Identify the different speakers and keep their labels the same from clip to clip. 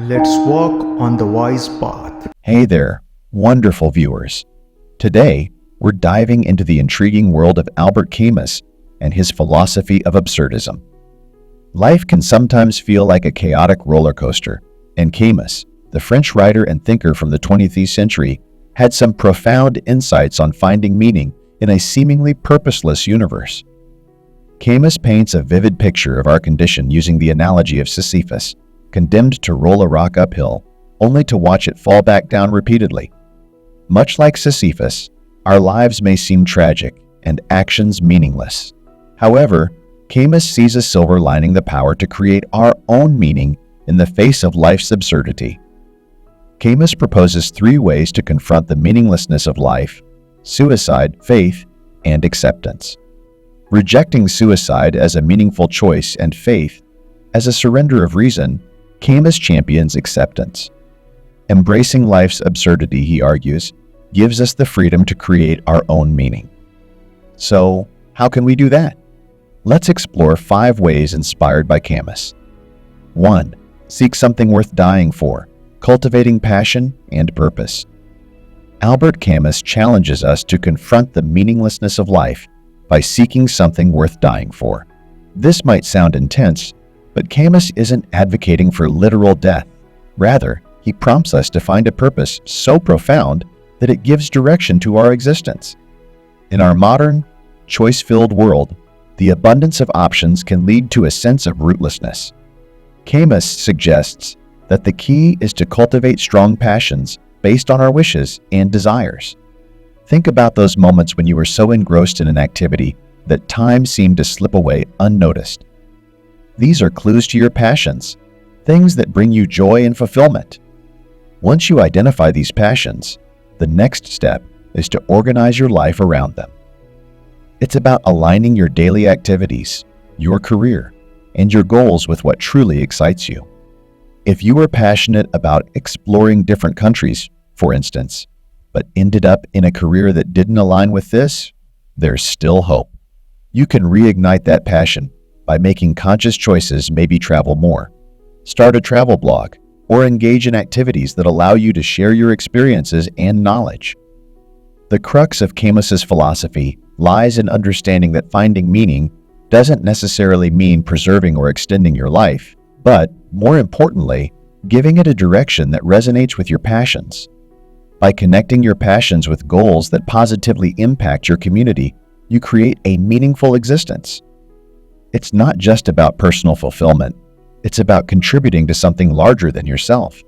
Speaker 1: Let's walk on the wise path.
Speaker 2: Hey there, wonderful viewers. Today, we're diving into the intriguing world of Albert Camus and his philosophy of absurdism. Life can sometimes feel like a chaotic roller coaster, and Camus, the French writer and thinker from the 20th century, had some profound insights on finding meaning in a seemingly purposeless universe. Camus paints a vivid picture of our condition using the analogy of Sisyphus, condemned to roll a rock uphill, only to watch it fall back down repeatedly. Much like Sisyphus, our lives may seem tragic and actions meaningless. However, Camus sees a silver lining: the power to create our own meaning in the face of life's absurdity. Camus proposes 3 ways to confront the meaninglessness of life: suicide, faith, and acceptance. Rejecting suicide as a meaningful choice and faith as a surrender of reason, Camus champions acceptance. Embracing life's absurdity, he argues, gives us the freedom to create our own meaning. So, how can we do that? Let's explore 5 ways inspired by Camus. 1. Seek something worth dying for, cultivating passion and purpose. Albert Camus challenges us to confront the meaninglessness of life by seeking something worth dying for. This might sound intense, but Camus isn't advocating for literal death. Rather, he prompts us to find a purpose so profound that it gives direction to our existence. In our modern, choice-filled world, the abundance of options can lead to a sense of rootlessness. Camus suggests that the key is to cultivate strong passions based on our wishes and desires. Think about those moments when you were so engrossed in an activity that time seemed to slip away unnoticed. These are clues to your passions, things that bring you joy and fulfillment. Once you identify these passions, the next step is to organize your life around them. It's about aligning your daily activities, your career, and your goals with what truly excites you. If you are passionate about exploring different countries, for instance, but ended up in a career that didn't align with this, there's still hope. You can reignite that passion by making conscious choices: maybe travel more, start a travel blog, or engage in activities that allow you to share your experiences and knowledge. The crux of Camus's philosophy lies in understanding that finding meaning doesn't necessarily mean preserving or extending your life, but, more importantly, giving it a direction that resonates with your passions. By connecting your passions with goals that positively impact your community, you create a meaningful existence. It's not just about personal fulfillment. It's about contributing to something larger than yourself.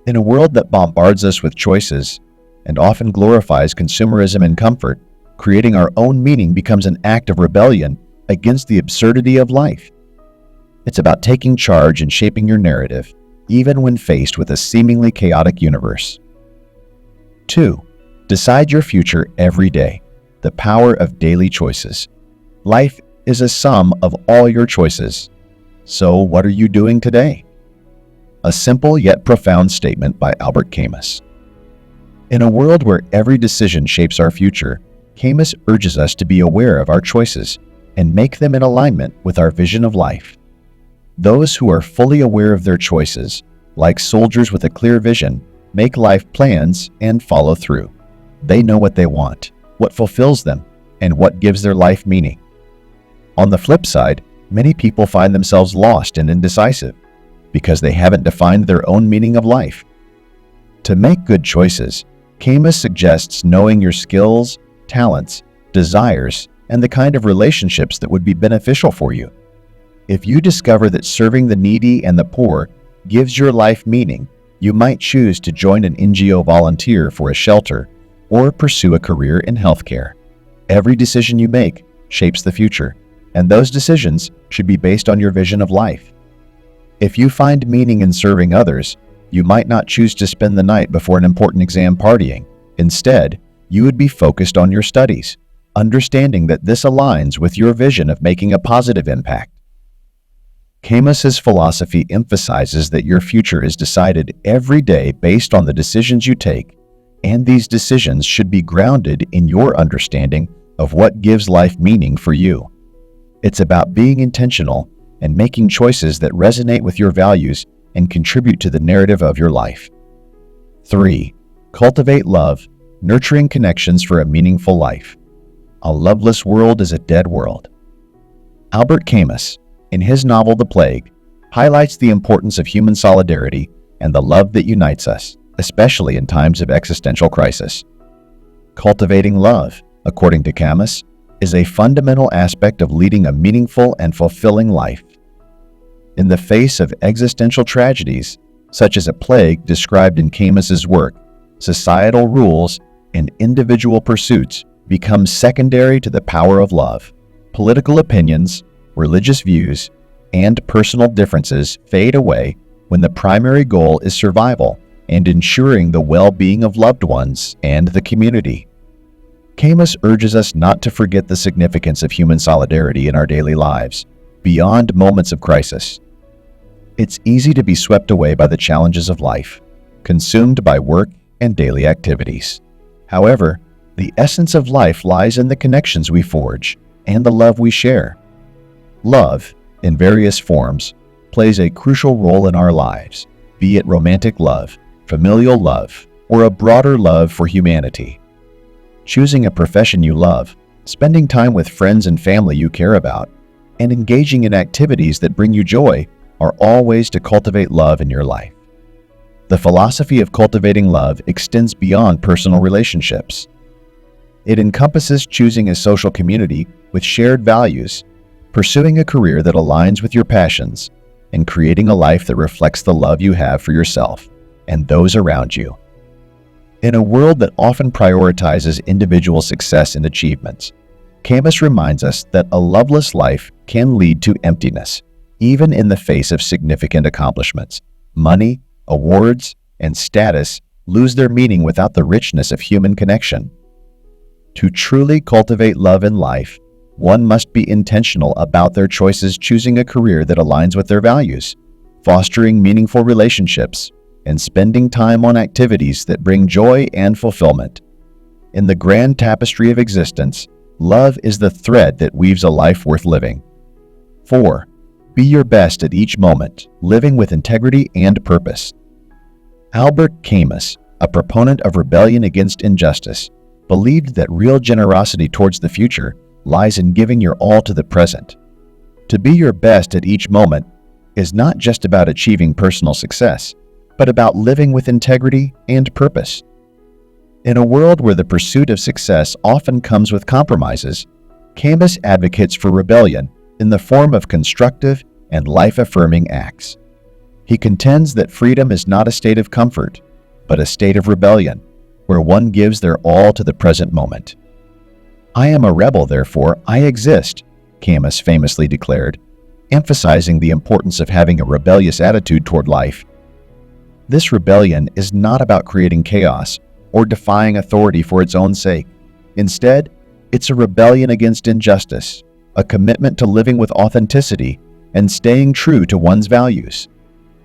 Speaker 2: In a world that bombards us with choices and often glorifies consumerism and comfort, creating our own meaning becomes an act of rebellion against the absurdity of life. It's about taking charge and shaping your narrative, even when faced with a seemingly chaotic universe. 2. Decide your future every day. The power of daily choices. Life is a sum of all your choices. So what are you doing today? A simple yet profound statement by Albert Camus. In a world where every decision shapes our future, Camus urges us to be aware of our choices and make them in alignment with our vision of life. Those who are fully aware of their choices, like soldiers with a clear vision, make life plans and follow through. They know what they want, what fulfills them, and what gives their life meaning. On the flip side, many people find themselves lost and indecisive because they haven't defined their own meaning of life. To make good choices, Camus suggests knowing your skills, talents, desires, and the kind of relationships that would be beneficial for you. If you discover that serving the needy and the poor gives your life meaning, you might choose to join an NGO, volunteer for a shelter, or pursue a career in healthcare. Every decision you make shapes the future, and those decisions should be based on your vision of life. If you find meaning in serving others, you might not choose to spend the night before an important exam partying. Instead, you would be focused on your studies, understanding that this aligns with your vision of making a positive impact. Camus's philosophy emphasizes that your future is decided every day based on the decisions you take, and these decisions should be grounded in your understanding of what gives life meaning for you. It's about being intentional and making choices that resonate with your values and contribute to the narrative of your life. 3. Cultivate love, nurturing connections for a meaningful life. A loveless world is a dead world. Albert Camus, in his novel The Plague, highlights the importance of human solidarity and the love that unites us, especially in times of existential crisis. Cultivating love, according to Camus, is a fundamental aspect of leading a meaningful and fulfilling life. In the face of existential tragedies, such as a plague described in Camus's work, societal rules and individual pursuits become secondary to the power of love. Political opinions, religious views, and personal differences fade away when the primary goal is survival and ensuring the well-being of loved ones and the community. Camus urges us not to forget the significance of human solidarity in our daily lives, beyond moments of crisis. It's easy to be swept away by the challenges of life, consumed by work and daily activities. However, the essence of life lies in the connections we forge and the love we share. Love, in various forms, plays a crucial role in our lives, be it romantic love, familial love, or a broader love for humanity. Choosing a profession you love, spending time with friends and family you care about, and engaging in activities that bring you joy are all ways to cultivate love in your life. The philosophy of cultivating love extends beyond personal relationships. It encompasses choosing a social community with shared values, pursuing a career that aligns with your passions, and creating a life that reflects the love you have for yourself and those around you. In a world that often prioritizes individual success and achievements, Camus reminds us that a loveless life can lead to emptiness, even in the face of significant accomplishments. Money, awards, and status lose their meaning without the richness of human connection. To truly cultivate love in life, one must be intentional about their choices, choosing a career that aligns with their values, fostering meaningful relationships, and spending time on activities that bring joy and fulfillment. In the grand tapestry of existence, love is the thread that weaves a life worth living. 4. Be your best at each moment, living with integrity and purpose. Albert Camus, a proponent of rebellion against injustice, believed that real generosity towards the future lies in giving your all to the present. To be your best at each moment is not just about achieving personal success, but about living with integrity and purpose. In a world where the pursuit of success often comes with compromises, Camus advocates for rebellion in the form of constructive and life-affirming acts. He contends that freedom is not a state of comfort, but a state of rebellion, where one gives their all to the present moment. "I am a rebel, therefore I exist," Camus famously declared, emphasizing the importance of having a rebellious attitude toward life. This rebellion is not about creating chaos or defying authority for its own sake. Instead, it's a rebellion against injustice, a commitment to living with authenticity and staying true to one's values.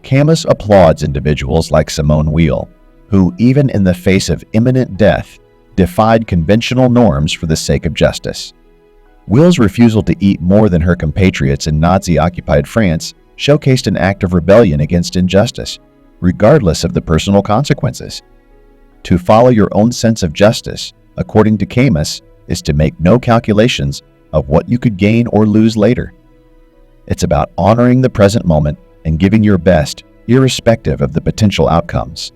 Speaker 2: Camus applauds individuals like Simone Weil, who, even in the face of imminent death, defied conventional norms for the sake of justice. Weil's refusal to eat more than her compatriots in Nazi-occupied France showcased an act of rebellion against injustice, regardless of the personal consequences. To follow your own sense of justice, according to Camus, is to make no calculations of what you could gain or lose later. It's about honoring the present moment and giving your best, irrespective of the potential outcomes.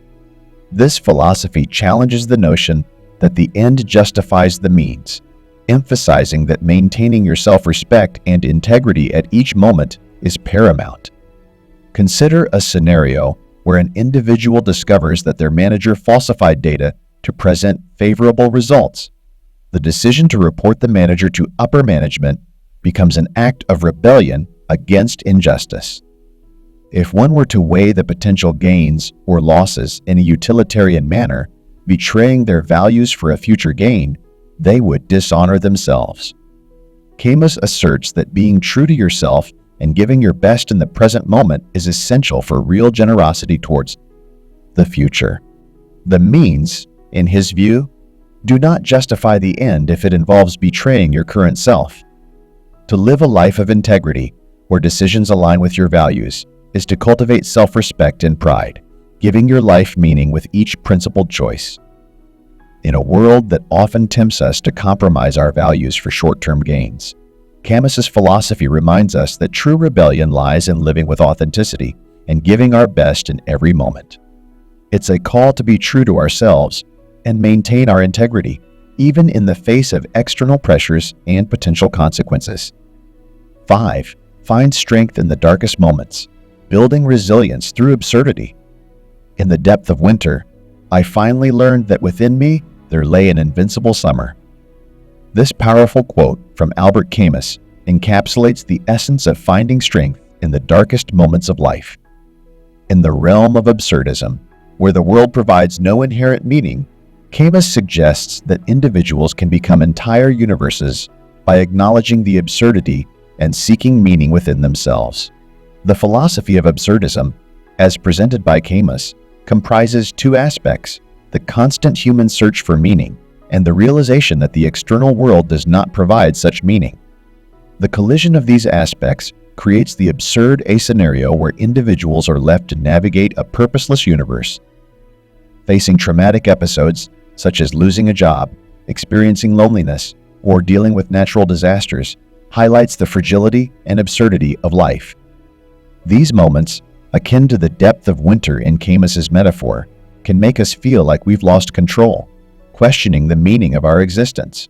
Speaker 2: This philosophy challenges the notion that the end justifies the means, emphasizing that maintaining your self-respect and integrity at each moment is paramount. Consider a scenario where an individual discovers that their manager falsified data to present favorable results. The decision to report the manager to upper management becomes an act of rebellion against injustice. If one were to weigh the potential gains or losses in a utilitarian manner, betraying their values for a future gain, they would dishonor themselves. Camus asserts that being true to yourself and giving your best in the present moment is essential for real generosity towards the future. The means, in his view, do not justify the end if it involves betraying your current self. To live a life of integrity, where decisions align with your values, is to cultivate self-respect and pride, giving your life meaning with each principled choice. In a world that often tempts us to compromise our values for short-term gains, Camus's philosophy reminds us that true rebellion lies in living with authenticity and giving our best in every moment. It's a call to be true to ourselves and maintain our integrity, even in the face of external pressures and potential consequences. 5. Find strength in the darkest moments, building resilience through absurdity. In the depth of winter, I finally learned that within me there lay an invincible summer. This powerful quote from Albert Camus encapsulates the essence of finding strength in the darkest moments of life. In the realm of absurdism, where the world provides no inherent meaning, Camus suggests that individuals can become entire universes by acknowledging the absurdity and seeking meaning within themselves. The philosophy of absurdism, as presented by Camus, comprises two aspects: the constant human search for meaning and the realization that the external world does not provide such meaning. The collision of these aspects creates the absurd scenario where individuals are left to navigate a purposeless universe. Facing traumatic episodes such as losing a job, experiencing loneliness, or dealing with natural disasters highlights the fragility and absurdity of life. These moments, akin to the depth of winter in Camus's metaphor, can make us feel like we've lost control, questioning the meaning of our existence.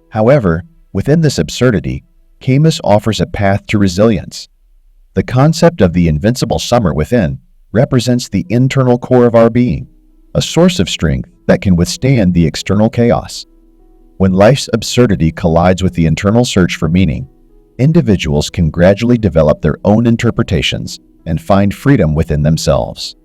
Speaker 2: However, within this absurdity, Camus offers a path to resilience. The concept of the invincible summer within represents the internal core of our being, a source of strength that can withstand the external chaos. When life's absurdity collides with the internal search for meaning, individuals can gradually develop their own interpretations and find freedom within themselves.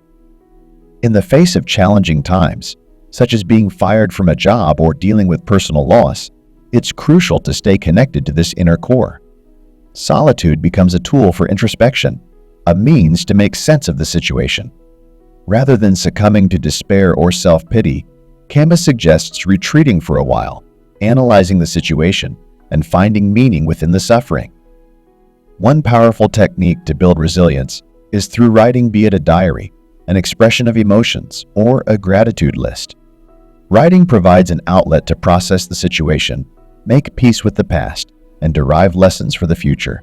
Speaker 2: In the face of challenging times, such as being fired from a job or dealing with personal loss, it's crucial to stay connected to this inner core. Solitude becomes a tool for introspection, a means to make sense of the situation. Rather than succumbing to despair or self-pity, Camus suggests retreating for a while, analyzing the situation, and finding meaning within the suffering. One powerful technique to build resilience is through writing, be it a diary, an expression of emotions, or a gratitude list. Writing provides an outlet to process the situation, make peace with the past, and derive lessons for the future.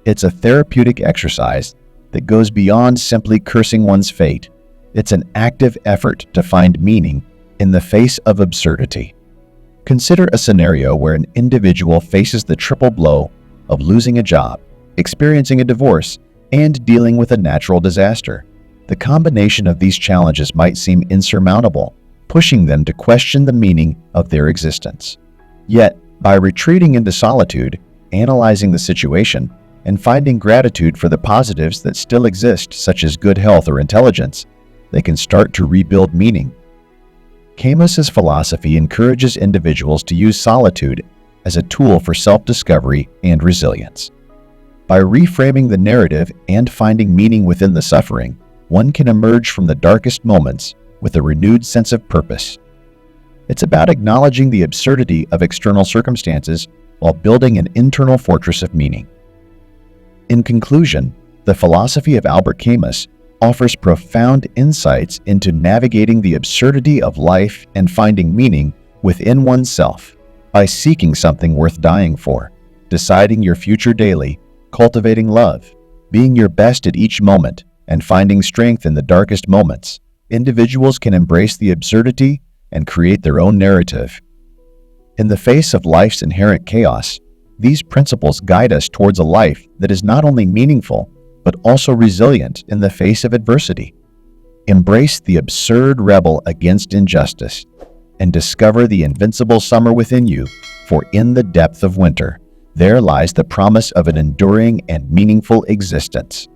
Speaker 2: It's a therapeutic exercise that goes beyond simply cursing one's fate. It's an active effort to find meaning in the face of absurdity. Consider a scenario where an individual faces the triple blow of losing a job, experiencing a divorce, and dealing with a natural disaster. The combination of these challenges might seem insurmountable, pushing them to question the meaning of their existence. Yet, by retreating into solitude, analyzing the situation, and finding gratitude for the positives that still exist, such as good health or intelligence, they can start to rebuild meaning. Camus's philosophy encourages individuals to use solitude as a tool for self-discovery and resilience. By reframing the narrative and finding meaning within the suffering, one can emerge from the darkest moments with a renewed sense of purpose. It's about acknowledging the absurdity of external circumstances while building an internal fortress of meaning. In conclusion, the philosophy of Albert Camus offers profound insights into navigating the absurdity of life and finding meaning within oneself by seeking something worth dying for, deciding your future daily, cultivating love, being your best at each moment, and finding strength in the darkest moments. Individuals can embrace the absurdity and create their own narrative. In the face of life's inherent chaos, these principles guide us towards a life that is not only meaningful, but also resilient in the face of adversity. Embrace the absurd rebel against injustice and discover the invincible summer within you, for in the depth of winter, there lies the promise of an enduring and meaningful existence.